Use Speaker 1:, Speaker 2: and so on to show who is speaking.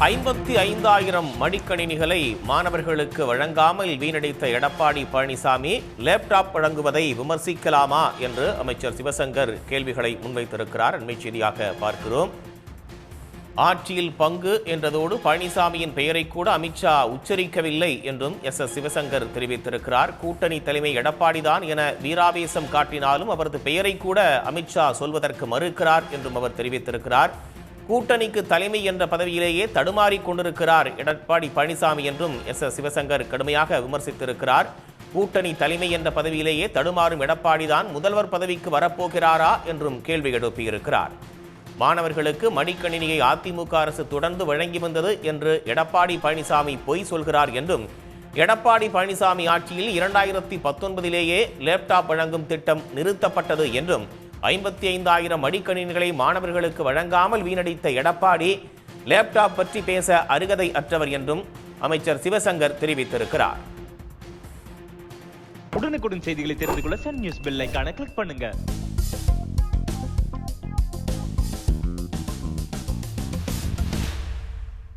Speaker 1: 55,000 மடிக்கணினிகளை மாணவர்களுக்கு வழங்காமல் வீணடித்த எடப்பாடி பழனிசாமி லேப்டாப் வழங்குவதை விமர்சிக்கலாமா என்று அமைச்சர் சிவசங்கர் கேள்விகளை முன்வைத்திருக்கிறார். அண்மை செய்தியாக பார்க்கிறோம். ஆட்சியில் பங்கு என்றதோடு பழனிசாமியின் பெயரை கூட அமித்ஷா உச்சரிக்கவில்லை என்றும் சிவசங்கர் தெரிவித்திருக்கிறார். கூட்டணி தலைமை எடப்பாடிதான் என வீராவேசம் காட்டினாலும் அவரது பெயரை கூட அமித்ஷா சொல்வதற்கு மறுக்கிறார் என்றும் அவர் தெரிவித்திருக்கிறார். கூட்டணிக்கு தலைமை என்ற பதவியிலேயே தடுமாறி கொண்டிருக்கிறார் எடப்பாடி பழனிசாமி என்றும் சிவசங்கர் கடுமையாக விமர்சித்திருக்கிறார். கூட்டணி தலைமை என்ற பதவியிலேயே தடுமாறும் எடப்பாடிதான் முதல்வர் பதவிக்கு வரப்போகிறாரா என்றும் கேள்வி எழுப்பியிருக்கிறார். மாணவர்களுக்கு மடிக்கணினியை அதிமுக அரசு தொடர்ந்து வழங்கி வந்தது என்று எடப்பாடி பழனிசாமி பொய் சொல்கிறார் என்றும், எடப்பாடி பழனிசாமி ஆட்சியில் 2019 லேப்டாப் வழங்கும் திட்டம் நிறுத்தப்பட்டது என்றும், 55,000 மடிக்கணினிகளை மாணவர்களுக்கு வழங்காமல் வீணடித்த எடப்பாடி லேப்டாப் பற்றி பேச அருகதை அற்றவர் என்றும் அமைச்சர் சிவசங்கர் தெரிவித்திருக்கிறார்.
Speaker 2: உடனுக்குடன் செய்திகளை தெரிந்து கொள்ள சன் நியூஸ் பெல் ஐகானை கிளிக் பண்ணுங்க.